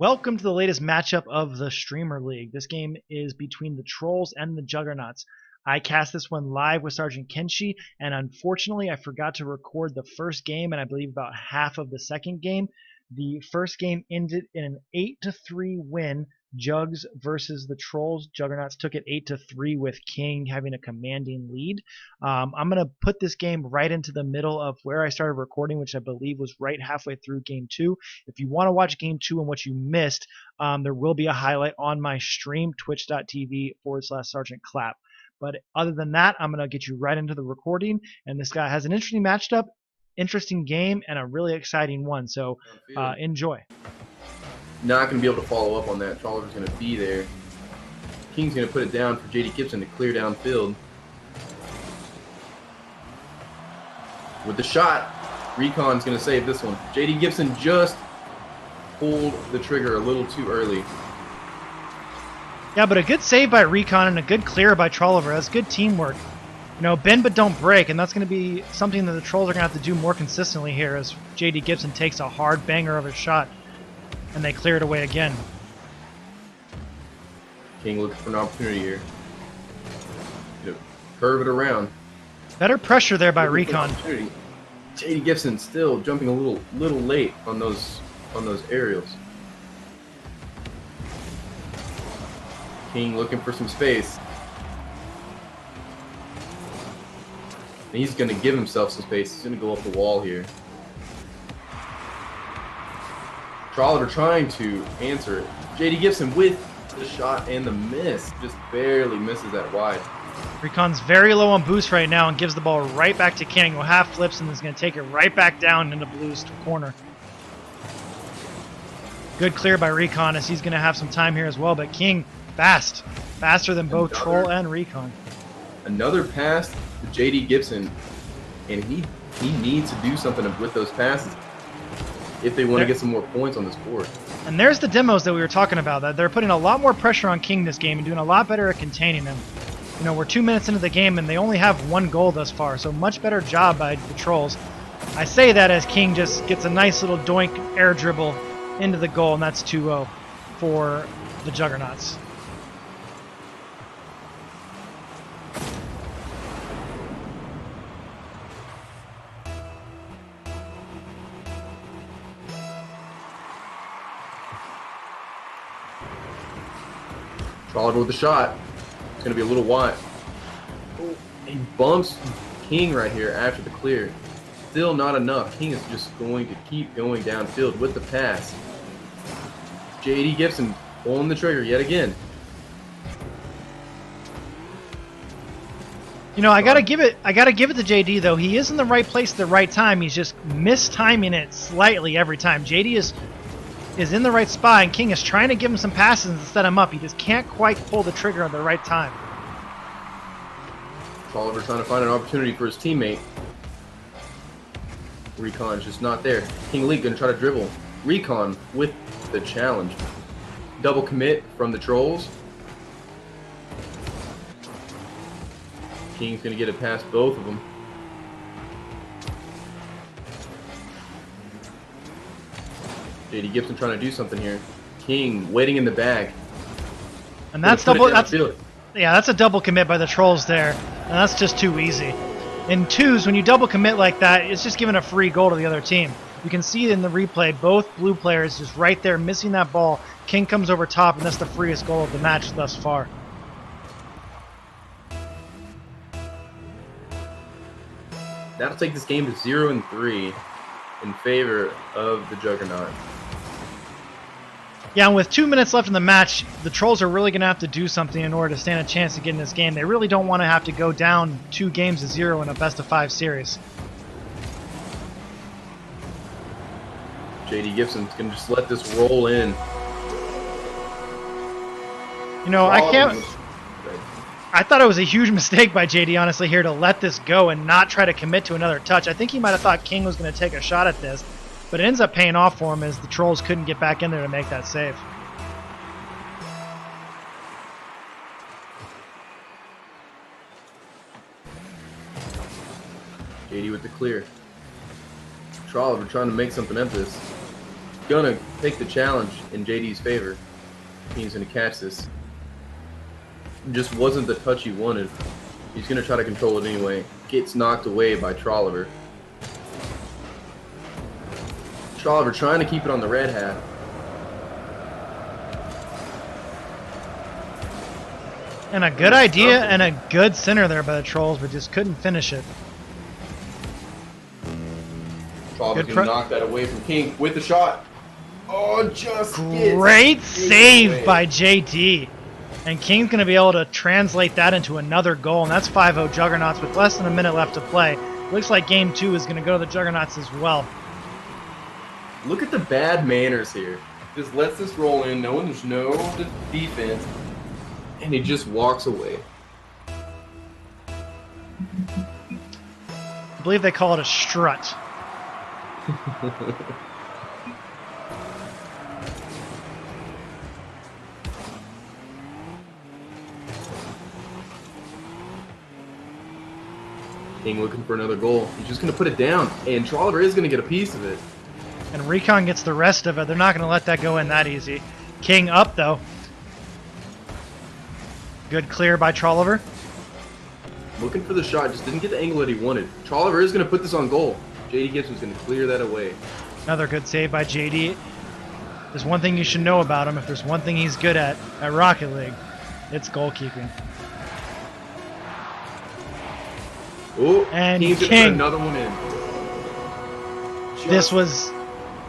Welcome to the latest matchup of the Streamer League. This game is between the Trolls and the Juggernauts. I cast this one live with Sergeant Kenschi, and unfortunately I forgot to record the first game and I believe about half of the second game. The first game ended in an 8-3 win. Jugs versus the Trolls. Juggernauts took it 8-3 with King having a commanding lead. I'm going to put this game right into the middle of where I started recording, which I believe was right halfway through game 2. If you want to watch game 2 and what you missed, there will be a highlight on my stream, twitch.tv/Sergeant Clap. But other than that, I'm going to get you right into the recording. And this guy has an interesting matchup, interesting game, and a really exciting one. So enjoy. Not going to be able to follow up on that. Trawler's going to be there. King's going to put it down for J.D. Gibson to clear downfield. With the shot, Recon's going to save this one. J.D. Gibson just pulled the trigger a little too early. Yeah, but a good save by Recon and a good clear by Trolliver. That's good teamwork. You know, bend but don't break, and that's going to be something that the Trolls are going to have to do more consistently here as J.D. Gibson takes a hard banger of a shot, and they clear it away again. King looking for an opportunity here. Curve it around. Better pressure there by Recon. J.D. Gibson still jumping a little late on those aerials. King looking for some space. And he's going to give himself some space. He's going to go up the wall here. Trolliver trying to answer it. J.D. Gibson with the shot and the miss. Just barely misses that wide. Recon's very low on boost right now and gives the ball right back to King, who half flips and is going to take it right back down into Blue's corner. Good clear by Recon as he's going to have some time here as well, but King faster than both Troll and Recon. Another pass to J.D. Gibson, and he needs to do something with those passes if they want to get some more points on this board. And there's the demos that we were talking about, that they're putting a lot more pressure on King this game and doing a lot better at containing him. You know, we're 2 minutes into the game and they only have one goal thus far, so much better job by the Trolls. I say that as King just gets a nice little doink air dribble into the goal, and that's 2-0 for the Juggernauts. Trolliver with the shot. It's going to be a little wide. Oh, he bumps King right here after the clear. Still not enough. King is just going to keep going downfield with the pass. J.D. Gibson pulling the trigger yet again. You know, I gotta give it to JD though. He is in the right place at the right time. He's just mistiming it slightly every time. JD is in the right spot, and King is trying to give him some passes and set him up. He just can't quite pull the trigger at the right time. Trolliver trying to find an opportunity for his teammate. Recon's just not there. King Lee gonna try to dribble. Recon with the challenge. Double commit from the Trolls. King's gonna get it past both of them. J.D. Gibson trying to do something here. King waiting in the bag. And that's double. That's a double commit by the Trolls there, and that's just too easy. In twos, when you double commit like that, it's just giving a free goal to the other team. You can see in the replay, both blue players just right there missing that ball. King comes over top, and that's the freest goal of the match thus far. That'll take this game to 0-3 in favor of the Juggernaut. Yeah, and with 2 minutes left in the match, the Trolls are really going to have to do something in order to stand a chance to get in this game. They really don't want to have to go down 2-0 in a best-of-5 series. J.D. Gibson's going to just let this roll in. You know, I thought it was a huge mistake by JD, honestly, here to let this go and not try to commit to another touch. I think he might have thought King was going to take a shot at this, but it ends up paying off for him as the Trolls couldn't get back in there to make that save. JD with the clear. Trolliver trying to make something of this. gonna take the challenge in JD's favor. He's gonna catch this. It just wasn't the touch he wanted. He's gonna try to control it anyway. Gets knocked away by Trolliver. Trolliver trying to keep it on the red hat. And a good idea and a good center there by the Trolls, but just couldn't finish it. Trolliver's gonna knock that away from King with the shot. Oh, just great save by JD. And King's going to be able to translate that into another goal, and that's 5-0 Juggernauts with less than a minute left to play. Looks like game 2 is going to go to the Juggernauts as well. Look at the bad manners here. Just lets this roll in, knowing there's no defense, and he just walks away. I believe they call it a strut. King looking for another goal. He's just going to put it down, and Trolliver is going to get a piece of it. And Recon gets the rest of it. They're not going to let that go in that easy. King up, though. Good clear by Trolliver. Looking for the shot, just didn't get the angle that he wanted. Trolliver is going to put this on goal. JD Gibson's going to clear that away. Another good save by JD. There's one thing you should know about him. If there's one thing he's good at Rocket League, it's goalkeeping. Oh, and King's gonna put another one in. This was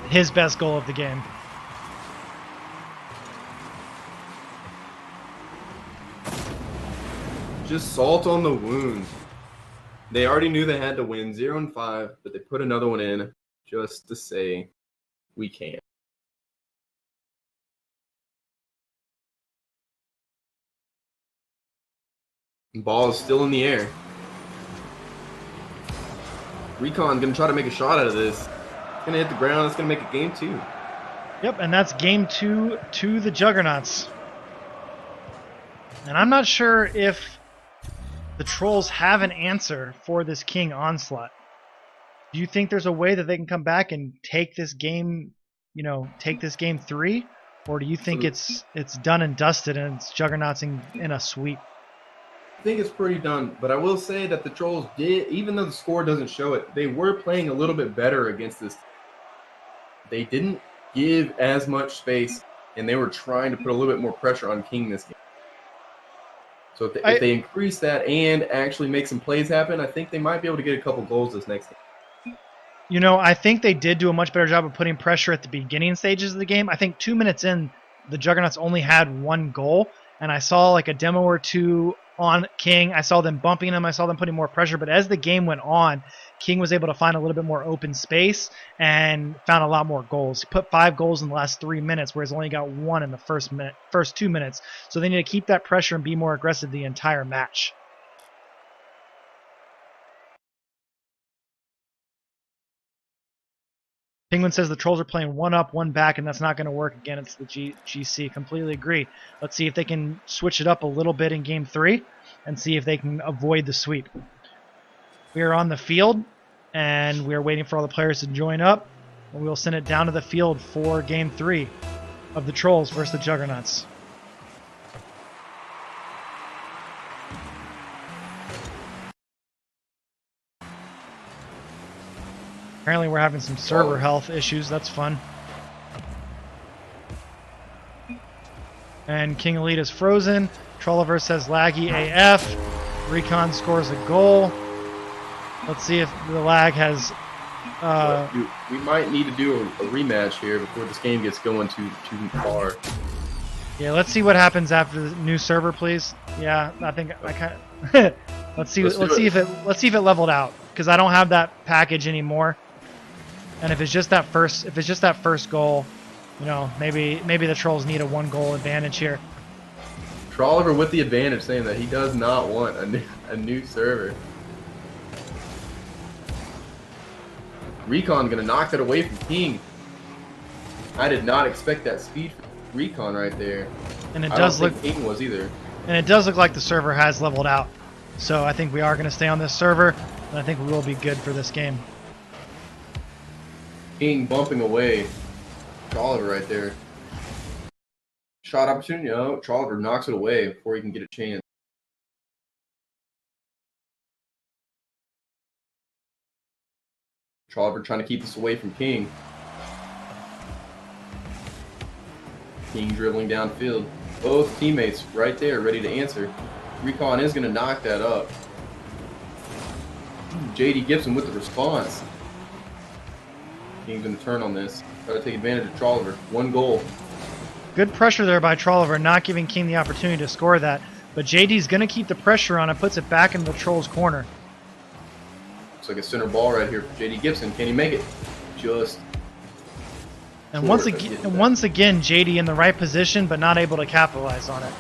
his best goal of the game. Just salt on the wound. They already knew they had to win 0-5, but they put another one in just to say we can. Ball is still in the air. Recon gonna try to make a shot out of this. It's gonna hit the ground. It's gonna make it game 2. Yep, and that's game 2 to the Juggernauts. And I'm not sure if the Trolls have an answer for this King onslaught. Do you think there's a way that they can come back and take this game, take this game 3, or do you think it's done and dusted and it's Juggernauts in a sweep? I think it's pretty done, but I will say that the Trolls did, even though the score doesn't show it, they were playing a little bit better against this. They didn't give as much space, and they were trying to put a little bit more pressure on King this game. So if they increase that and actually make some plays happen, I think they might be able to get a couple goals this next game. I think they did do a much better job of putting pressure at the beginning stages of the game. I think 2 minutes in, the Juggernauts only had 1 goal, and I saw like a demo or 2 on King. I saw them bumping him. I saw them putting more pressure. But as the game went on, King was able to find a little bit more open space and found a lot more goals. He put 5 goals in the last 3 minutes, whereas only got 1 in the first 2 minutes. So they need to keep that pressure and be more aggressive the entire match. Penguin says the Trolls are playing 1 up, 1 back, and that's not going to work again. It's the GC. Completely agree. Let's see if they can switch it up a little bit in Game 3 and see if they can avoid the sweep. We are on the field, and we are waiting for all the players to join up. And we'll send it down to the field for Game 3 of the Trolls versus the Juggernauts. Apparently we're having some server health issues. That's fun. And King Elite is frozen. Trolliver says laggy AF. Recon scores a goal. Let's see if the lag has... we might need to do a rematch here before this game gets going too far. Yeah, let's see what happens after the new server, please. Yeah, I think I kind of... let's see if it leveled out, because I don't have that package anymore. And if it's just that first goal, maybe the Trolls need a 1-goal advantage here. Trolliver with the advantage, saying that he does not want a new server. Recon gonna knock that away from King. I did not expect that speed from Recon right there. And I don't think King was either. And it does look like the server has leveled out. So I think we are going to stay on this server, and I think we will be good for this game. King bumping away. Trolliver right there. Shot opportunity. Oh, Trolliver knocks it away before he can get a chance. Trolliver trying to keep this away from King. King dribbling downfield. Both teammates right there ready to answer. Recon is going to knock that up. JD Gibson with the response. King's going to turn on this. Try to take advantage of Trolliver. One goal. Good pressure there by Trolliver, not giving King the opportunity to score that. But JD's going to keep the pressure on and puts it back into the Trolls' corner. Looks like a center ball right here for JD Gibson. Can he make it? Just. And once again, JD in the right position, but not able to capitalize on it.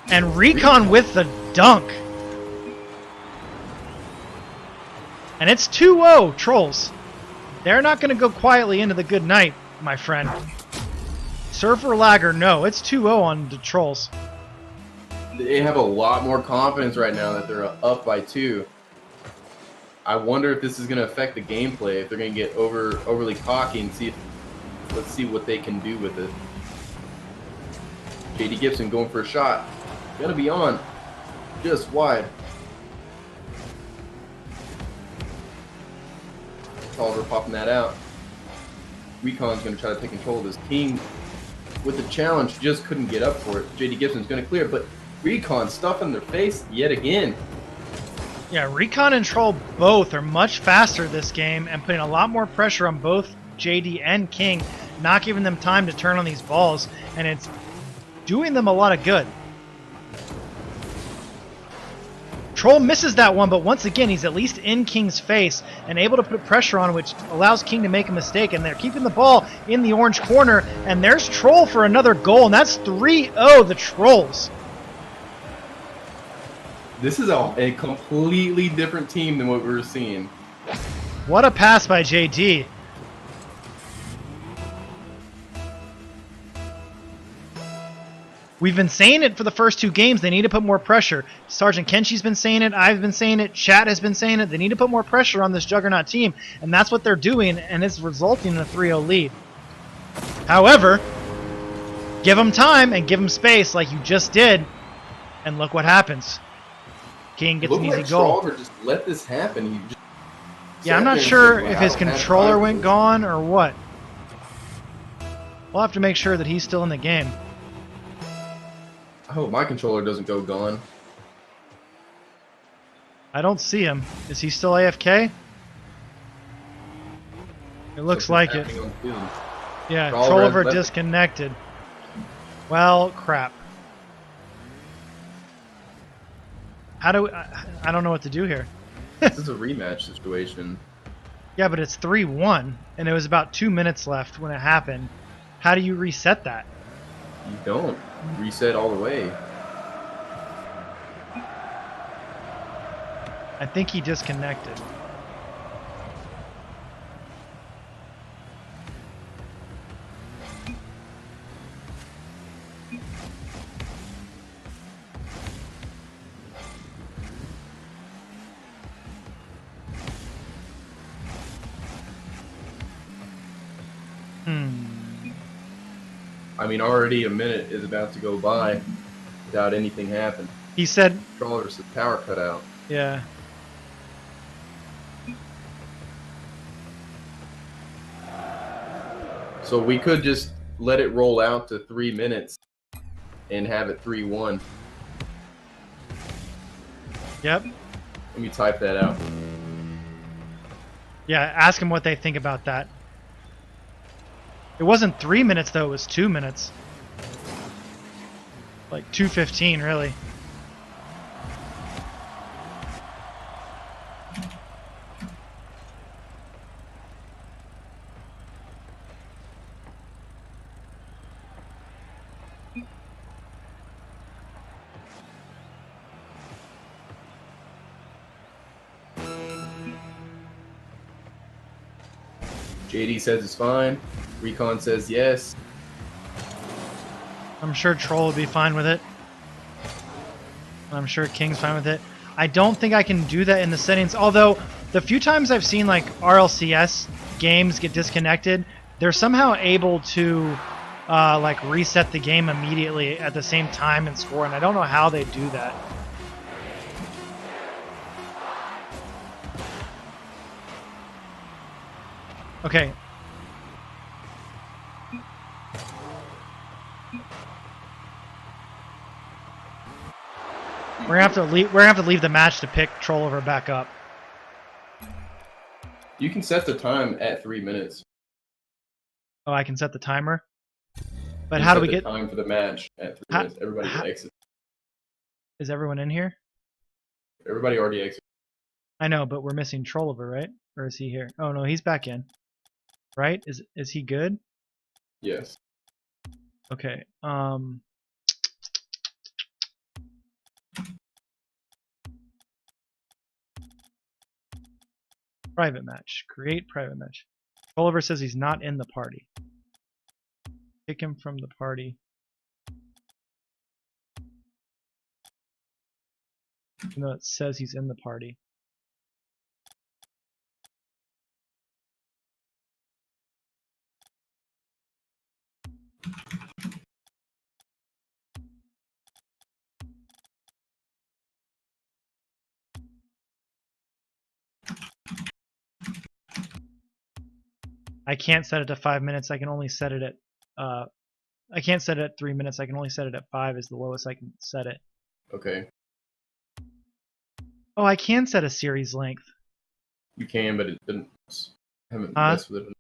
And Recon with the dunk. And it's 2-0, Trolls. They're not going to go quietly into the good night, my friend. Surfer lag or no, it's 2-0 on the Trolls. They have a lot more confidence right now that they're up by 2. I wonder if this is going to affect the gameplay, if they're going to get overly cocky and see if, let's see what they can do with it. JD Gibson going for a shot. Gonna be on. Just wide. Trolliver popping that out. Recon's going to try to take control of this. King with the challenge just couldn't get up for it. JD Gibson's going to clear, but Recon stuffing their face yet again. Yeah, Recon and Troll both are much faster this game and putting a lot more pressure on both JD and King, not giving them time to turn on these balls, and it's doing them a lot of good. Troll misses that one, but once again, he's at least in King's face and able to put pressure on, which allows King to make a mistake, and they're keeping the ball in the orange corner, and there's Troll for another goal, and that's 3-0, the Trolls. This is a completely different team than what we were seeing. What a pass by JD. We've been saying it for the first 2 games. They need to put more pressure. Sergeant Kenshi's been saying it. I've been saying it. Chat has been saying it. They need to put more pressure on this Juggernaut team, and that's what they're doing, and it's resulting in a 3-0 lead. However, give them time and give them space like you just did, and look what happens. King gets an easy goal. Trolliver just let this happen. He just yeah, I'm not sure if his controller went gone or what. We'll have to make sure that he's still in the game. I hope my controller doesn't go gone. I don't see him. Is he still AFK? It looks like it. Yeah, Trolliver disconnected. Well, crap. How do I don't know what to do here. This is a rematch situation. Yeah, but it's 3-1, and it was about 2 minutes left when it happened. How do you reset that? You don't. Reset all the way. I think he disconnected. I mean, already a minute is about to go by without anything happening. He said... Controller's the power cut out. Yeah. So we could just let it roll out to 3 minutes and have it 3-1. Yep. Let me type that out. Yeah, ask them what they think about that. It wasn't 3 minutes, though. It was 2 minutes. Like 2:15, really. JD says it's fine. Recon says yes. I'm sure Troll will be fine with it. I'm sure King's fine with it. I don't think I can do that in the settings, although the few times I've seen like RLCS games get disconnected, they're somehow able to like reset the game immediately at the same time and score, and I don't know how they do that. Okay. We're gonna have to leave. We're gonna have to leave the match to pick Trollover back up. You can set the time at 3 minutes. Oh, I can set the timer. But You how do set we the get time for the match at 3 minutes? Everybody exits. Is everyone in here? Everybody already exits. I know, but we're missing Trollover, right? Or is he here? Oh no, he's back in. Right? Is he good? Yes. Okay. Private match. Create private match. Trollover says he's not in the party. Kick him from the party. Even though it says he's in the party. I can't set it to 5 minutes. I can only set it at I can't set it at 3 minutes. I can only set it at 5 is the lowest I can set it. Okay. Oh, I can set a series length. You can, but it didn't. I haven't messed with it.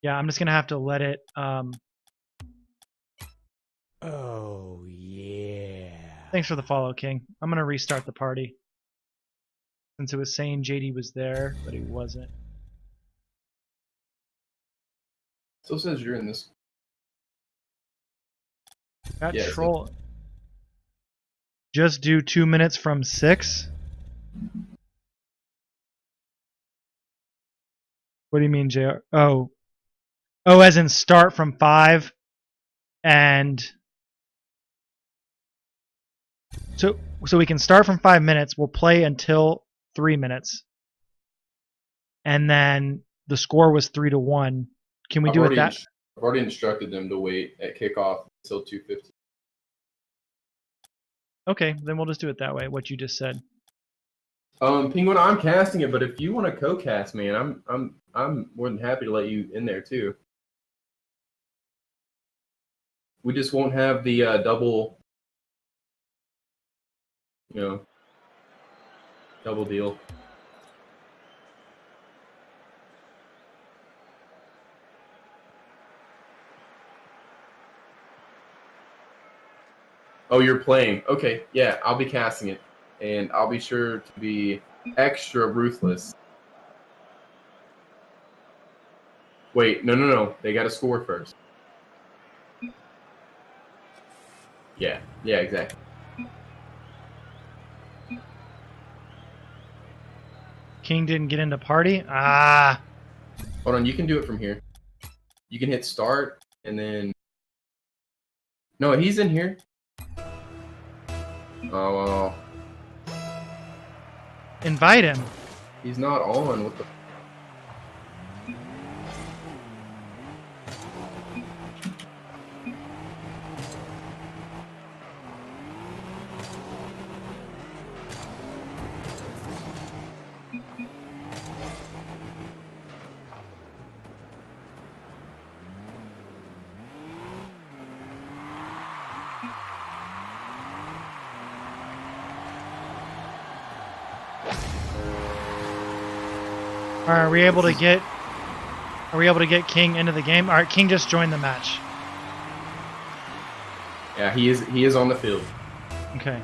Yeah, I'm just gonna have to let it. Oh yeah. Thanks for the follow, King. I'm gonna restart the party since it was saying JD was there, but he wasn't. Still says you're in this. Got Yeah, troll. Just do 2 minutes from 6. What do you mean, JR? Oh, as in start from 5, and so we can start from 5 minutes. We'll play until 3 minutes, and then the score was 3-1. Can we do it that? I've already instructed them to wait at kickoff until 2:50. Okay, then we'll just do it that way. What you just said. Penguin, I'm casting it, but if you want to co-cast, man, I'm more than happy to let you in there too. We just won't have the double, double deal. Oh, you're playing. Okay, yeah, I'll be casting it, and I'll be sure to be extra ruthless. Wait, no. They got to score first. Yeah, exactly. King didn't get into party? Ah. Hold on, you can do it from here. You can hit start, and then... No, he's in here. Oh, Invite him. he's not on. What the... Are we able to get King into the game? All right, King just joined the match. Yeah, he is on the field. Okay.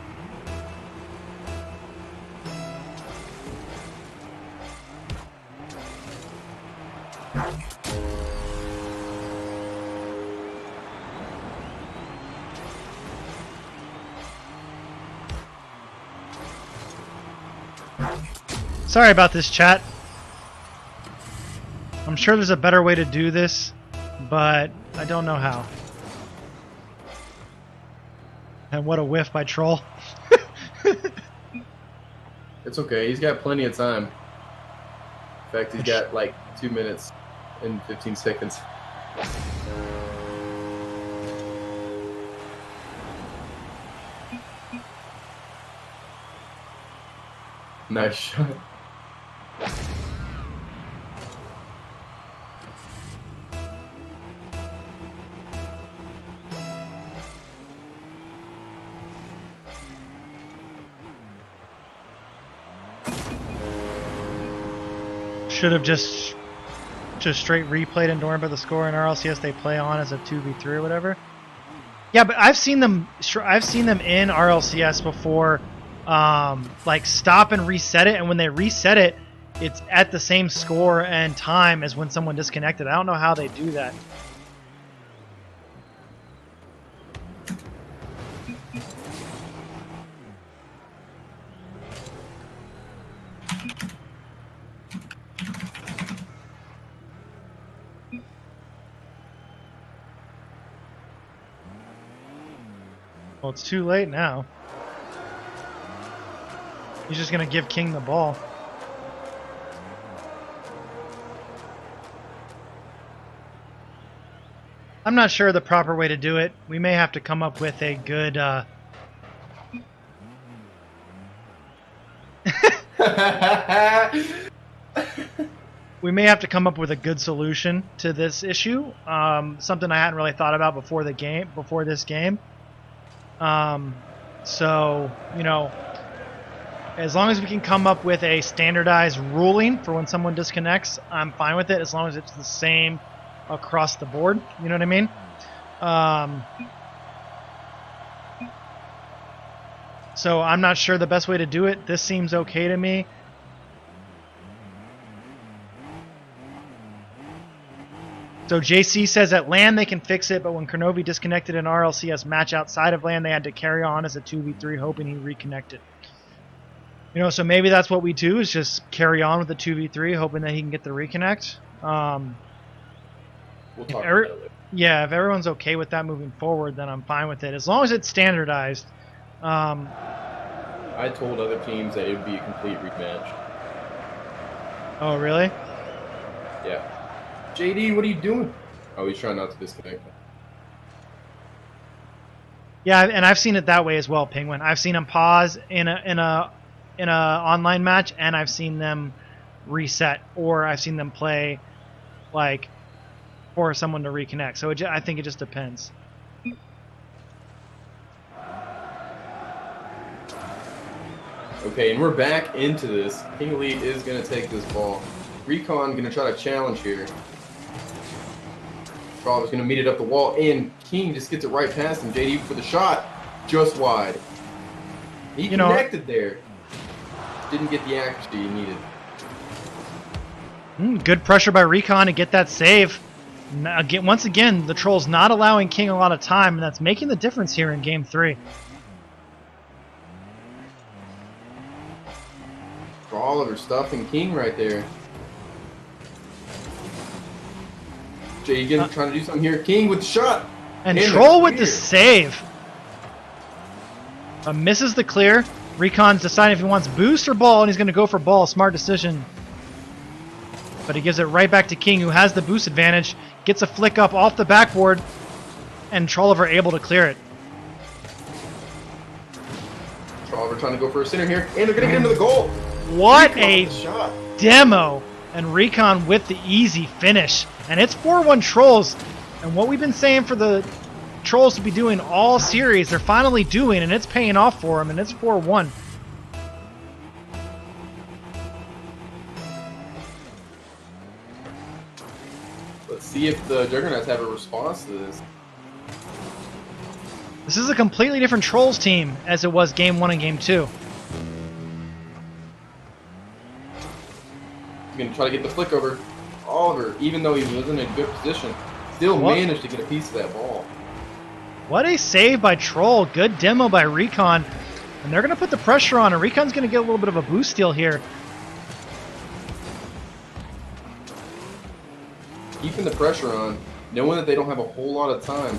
Sorry about this, chat. I'm sure there's a better way to do this, but I don't know how. And what a whiff by Troll. It's okay. He's got plenty of time. In fact, he's got like 2 minutes and 15 seconds. Nice shot. Should have just straight replayed and don't remember the score in RLCS they play on as a 2v3 or whatever. Yeah, but I've seen them in RLCS before, like stop and reset it, and when they reset it, it's at the same score and time as when someone disconnected. I don't know how they do that. Well, it's too late now. He's just going to give King the ball. I'm not sure the proper way to do it. We may have to come up with a good... we may have to come up with a good solution to this issue. Something I hadn't really thought about before this game. So, you know, as long as we can come up with a standardized ruling for when someone disconnects, I'm fine with it, as long as it's the same across the board. You know what I mean? So I'm not sure the best way to do it. This seems okay to me. So JC says at LAN they can fix it, but when Kernovi disconnected an RLCS match outside of LAN, they had to carry on as a 2v3, hoping he reconnected. You know, so maybe that's what we do, is just carry on with the 2v3, hoping that he can get the reconnect. We'll talk about it later. Yeah, if everyone's okay with that moving forward, then I'm fine with it, as long as it's standardized. I told other teams that it would be a complete rematch. Oh, really? Yeah. JD, what are you doing? Oh, he's trying not to disconnect. Yeah, and I've seen it that way as well, Penguin. I've seen them pause in a online match, and I've seen them reset, or I've seen them play like for someone to reconnect. So I think it just depends. Okay, and we're back into this. King Elite is going to take this ball. Recon going to try to challenge here. Charles going to meet it up the wall, and King just gets it right past him. JD for the shot, just wide. He connected there. Didn't get the accuracy he needed. Good pressure by Recon to get that save. Once again, the Trolls not allowing King a lot of time, and that's making the difference here in Game 3. Oliver stuffing King right there. Jay again trying to do something here. King with the shot. And Troll with the save. Misses the clear. Recon's deciding if he wants boost or ball, and he's going to go for ball. Smart decision. But he gives it right back to King, who has the boost advantage. Gets a flick up off the backboard, and Trolliver able to clear it. Trolliver trying to go for a center here, and they're going to get into the goal. What a demo! And Recon with the easy finish. And it's 4-1 Trolls. And what we've been saying for the Trolls to be doing all series, they're finally doing, and it's paying off for them, and it's 4-1. Let's see if the Juggernauts have a response to this. This is a completely different Trolls team as it was Game 1 and Game 2. Going to try to get the flick over. Oliver, even though he was in a good position, still managed to get a piece of that ball. What a save by Troll. Good demo by Recon. And they're going to put the pressure on, and Recon's going to get a little bit of a boost steal here. Keeping the pressure on, knowing that they don't have a whole lot of time.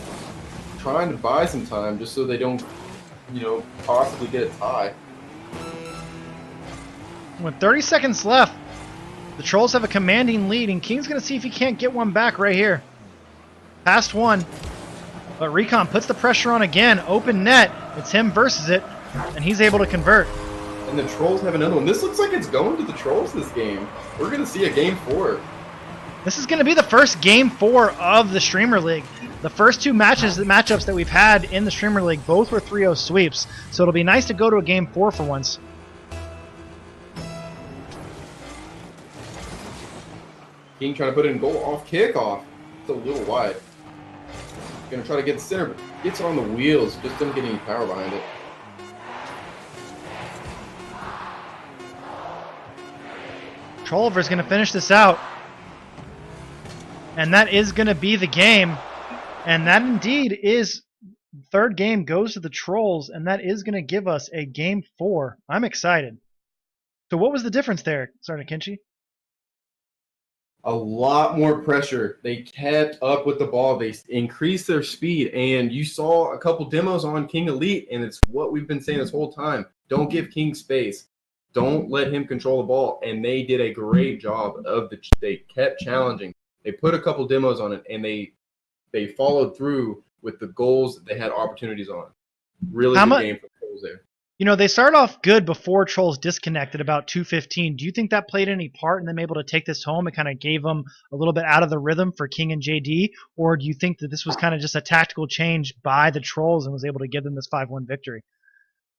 Trying to buy some time just so they don't, possibly get a tie. With 30 seconds left, the Trolls have a commanding lead, and King's going to see if he can't get one back right here. Past one, but Recon puts the pressure on again. Open net. It's him versus it, and he's able to convert. And the Trolls have another one. This looks like it's going to the Trolls this game. We're going to see a game 4. This is going to be the first game 4 of the Streamer League. The first two matchups that we've had in the Streamer League, both were 3-0 sweeps, so it'll be nice to go to a game 4 for once. King trying to put it in goal off kickoff. It's a little wide. Going to try to get the center, but gets on the wheels. Just doesn't get any power behind it. Trolliver's going to finish this out. And that is going to be the game. And that indeed is third game goes to the Trolls, and that is going to give us a game 4. I'm excited. So what was the difference there, Sergeant Kenschi? A lot more pressure. They kept up with the ball. They increased their speed, and you saw a couple demos on King Elite, and it's what we've been saying this whole time. Don't give King space. Don't let him control the ball, and they did a great job of they kept challenging. They put a couple demos on it, and they followed through with the goals that they had opportunities on. Really good game for the Trolls there. You know, they started off good before Trolls disconnected about 2:15. Do you think that played any part in them able to take this home and kind of gave them a little bit out of the rhythm for King and JD? Or do you think that this was kind of just a tactical change by the Trolls and was able to give them this 5-1 victory?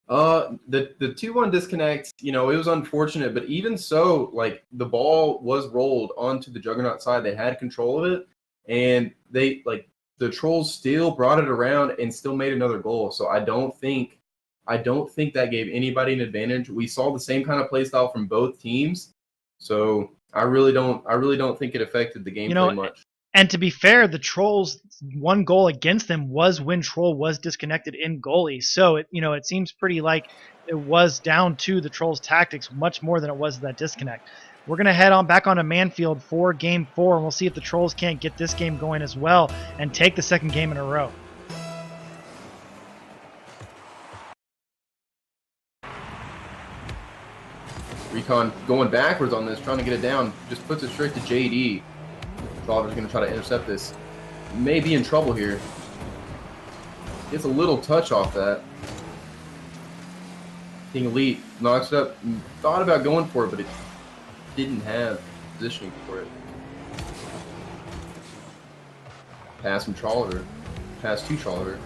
The 2-1 disconnect, you know, it was unfortunate, but even so, like, the ball was rolled onto the Juggernaut side. They had control of it, and the Trolls still brought it around and still made another goal. So I don't think that gave anybody an advantage. We saw the same kind of play style from both teams, so I really don't think it affected the gameplay much. And to be fair, the Trolls' one goal against them was when Troll was disconnected in goalie. So it seems pretty like it was down to the Trolls' tactics much more than it was that disconnect. We're going to head on back onto Manfield for game 4, and we'll see if the Trolls can't get this game going as well and take the second game in a row. Recon going backwards on this, trying to get it down, just puts it straight to JD. Trolliver's going to try to intercept this. May be in trouble here. Gets a little touch off that. King Elite knocks it up. Thought about going for it, but it didn't have positioning for it. Pass from Trolliver. Pass to Trolliver.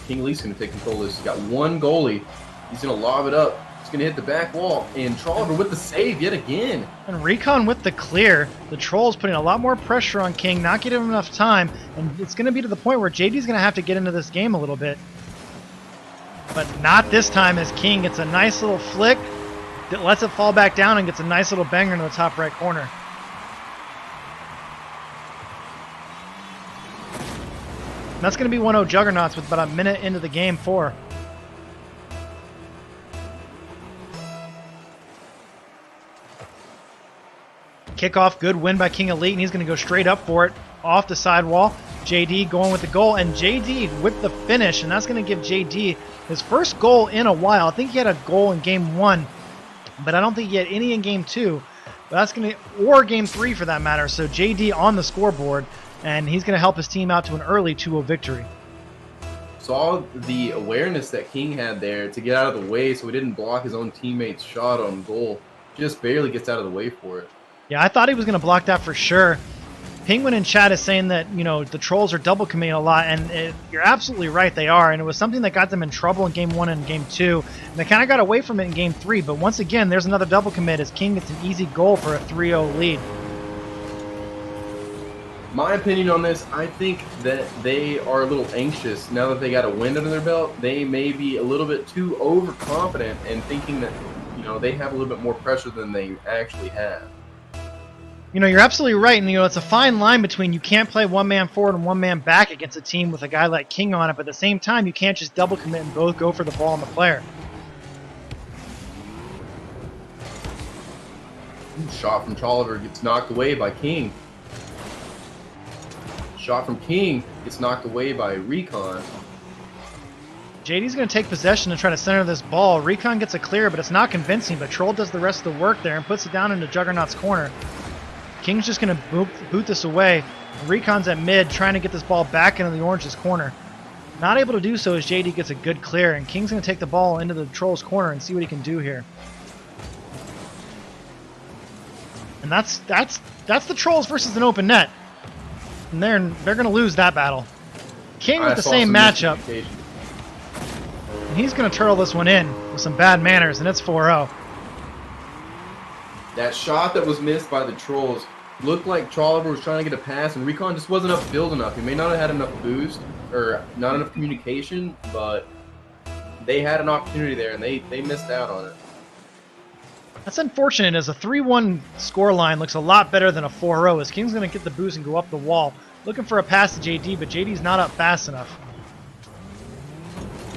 King Elite's going to take control of this. He's got one goalie. He's going to lob it up. He's going to hit the back wall. And Trolliver with the save yet again. And Recon with the clear. The Trolls putting a lot more pressure on King, not giving him enough time. And it's going to be to the point where JD's going to have to get into this game a little bit. But not this time, as King gets a nice little flick that lets it fall back down and gets a nice little banger into the top right corner. And that's going to be 1-0 Juggernauts with about a minute into the game 4. Kickoff, good win by King Elite, and he's going to go straight up for it off the sidewall. JD going with the goal, and JD with the finish, and that's going to give JD his first goal in a while. I think he had a goal in game 1, but I don't think he had any in game 2. But that's going to, or game 3 for that matter. So JD on the scoreboard, and he's going to help his team out to an early 2-0 victory. Saw the awareness that King had there to get out of the way so he didn't block his own teammate's shot on goal. Just barely gets out of the way for it. Yeah, I thought he was going to block that for sure. Penguin in chat is saying that, the Trolls are double committing a lot, and you're absolutely right, they are. And it was something that got them in trouble in game 1 and game 2. And they kind of got away from it in game 3. But once again, there's another double commit as King gets an easy goal for a 3-0 lead. My opinion on this, I think that they are a little anxious now that they got a win under their belt. They may be a little bit too overconfident and thinking that, they have a little bit more pressure than they actually have. You're absolutely right, and it's a fine line between you can't play one man forward and one man back against a team with a guy like King on it, but at the same time, you can't just double commit and both go for the ball and the player. Shot from Trolliver gets knocked away by King. Shot from King gets knocked away by Recon. JD's going to take possession and try to center this ball. Recon gets a clear, but it's not convincing. But Troll does the rest of the work there and puts it down into Juggernaut's corner. King's just going to boot this away. Recon's at mid, trying to get this ball back into the Orange's corner. Not able to do so as JD gets a good clear, and King's going to take the ball into the Troll's corner and see what he can do here. And that's the Trolls versus an open net. And they're going to lose that battle. King with the same matchup. And he's going to turtle this one in with some bad manners, and it's 4-0. That shot that was missed by the Trolls looked like Trolliver was trying to get a pass, and Recon just wasn't upfield enough. He may not have had enough boost or not enough communication, but they had an opportunity there, and they missed out on it. That's unfortunate, as a 3-1 scoreline looks a lot better than a 4-0, as King's going to get the boost and go up the wall. Looking for a pass to JD, but JD's not up fast enough.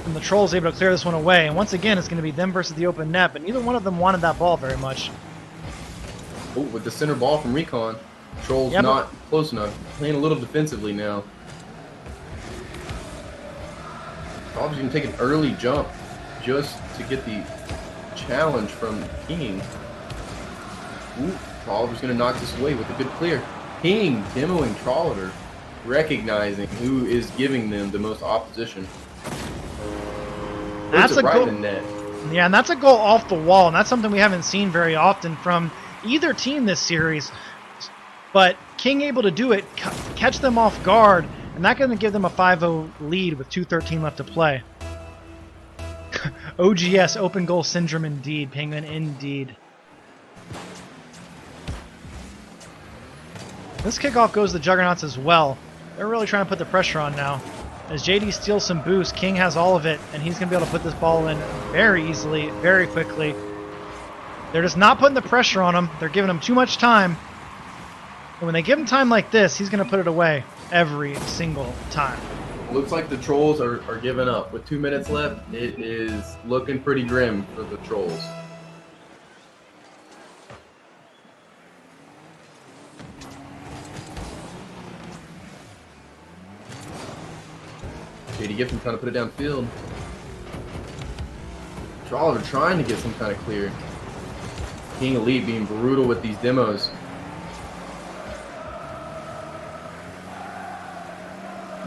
And the Troll's able to clear this one away, and once again it's going to be them versus the open net, but neither one of them wanted that ball very much. Oh, with the center ball from Recon. Troll's not close enough. Playing a little defensively now. Probably can take an early jump just to get the challenge from King. Ooh, Trolliver's going to knock this away with a good clear. King demoing Trolliver, recognizing who is giving them the most opposition. That's a right goal. in net. Yeah, and that's a goal off the wall, and that's something we haven't seen very often from either team this series. But King able to do it, catch them off guard, and that's going to give them a 5-0 lead with 2:13 left to play. OGS, open goal syndrome indeed, Penguin indeed. This kickoff goes to the Juggernauts as well. They're really trying to put the pressure on now. As JD steals some boost, King has all of it, and he's going to be able to put this ball in very easily, very quickly. They're just not putting the pressure on him. They're giving him too much time. And when they give him time like this, he's going to put it away every single time. Looks like the Trolls are giving up. With 2 minutes left, it is looking pretty grim for the Trolls. JD Gibson trying to put it downfield. Trolliver trying to get some kind of clear. King Elite being brutal with these demos.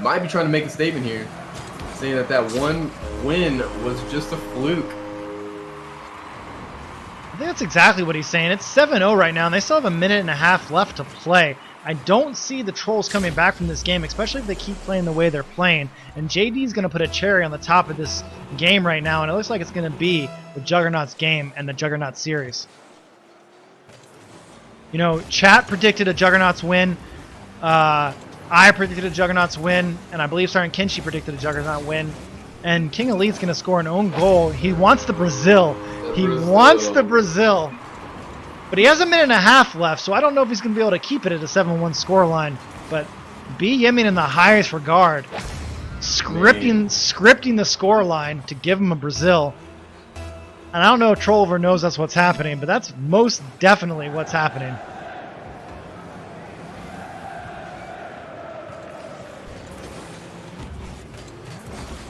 Might be trying to make a statement here, saying that that one win was just a fluke. I think that's exactly what he's saying. It's 7-0 right now, and they still have a minute and a half left to play. I don't see the Trolls coming back from this game, especially if they keep playing the way they're playing. And JD's going to put a cherry on the top of this game right now, and it looks like it's going to be the Juggernauts game and the Juggernauts series. You know, chat predicted a Juggernauts win. I predicted a Juggernauts win, and I believe Sergeant Kenschi predicted a Juggernaut win. And King Elite's going to score an own goal. He wants the Brazil. He wants the Brazil. But he has a minute and a half left, so I don't know if he's going to be able to keep it at a 7-1 scoreline. But B. Yemin in the highest regard, scripting the scoreline to give him a Brazil. And I don't know if Trolliver knows that's what's happening, but that's most definitely what's happening.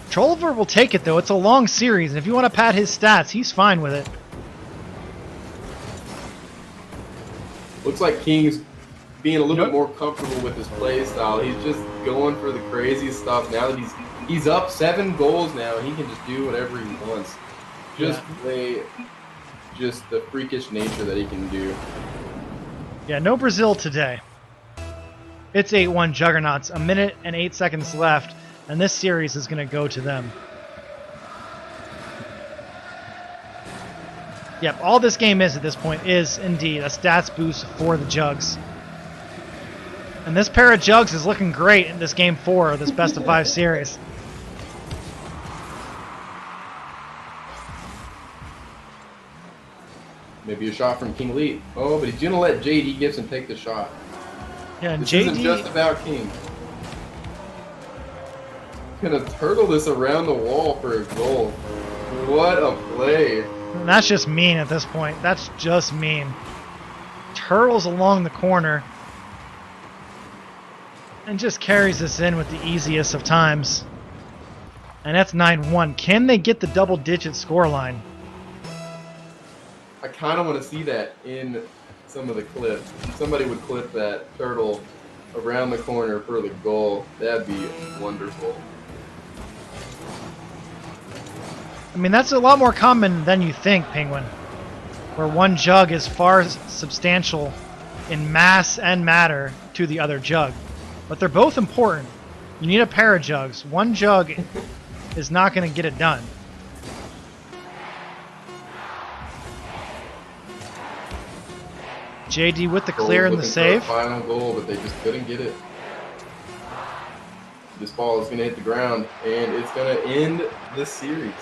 Trolliver will take it, though. It's a long series, and if you want to pad his stats, he's fine with it. Looks like King's being a little bit more comfortable with his play style. He's just going for the crazy stuff now that he's up 7 goals now, and he can just do whatever he wants. Just play just the freakish nature that he can do. Yeah, no Brazil today. It's 8-1 Juggernauts. A minute and 8 seconds left, and this series is going to go to them. Yep, all this game is at this point is indeed a stats boost for the Jugs. And this pair of Jugs is looking great in this Game 4 of this Best of 5 series. Maybe a shot from King Elite. Oh, but he's going to let JD Gibson take the shot. Yeah, and this JD isn't just about King. Gonna turtle this around the wall for a goal. What a play. That's just mean at this point. That's just mean. Turtles along the corner. And just carries this in with the easiest of times. And that's 9-1. Can they get the double-digit scoreline? I kind of want to see that in some of the clips. If somebody would clip that turtle around the corner for the goal, that'd be wonderful. I mean, that's a lot more common than you think, Penguin. Where one jug is far substantial in mass and matter to the other jug. But they're both important. You need a pair of jugs. One jug is not going to get it done. JD with the clear and the save. Final goal, but they just couldn't get it. This ball is going to hit the ground, and it's going to end the series.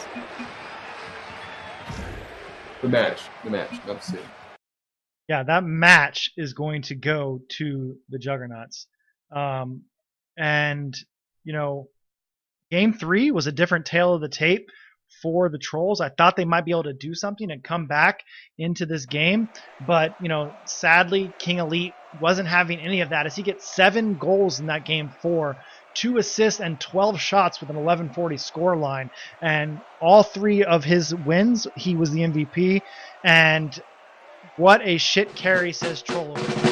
The match, not the series. Yeah, that match is going to go to the Juggernauts. And, you know, Game 3 was a different tale of the tape for the Trolls. I thought they might be able to do something and come back into this game. But, you know, sadly, King Elite wasn't having any of that as he gets 7 goals in that Game 4, 2 assists and 12 shots with an 1140 score line. And all 3 of his wins, he was the MVP. And what a shit carry, says Trollo.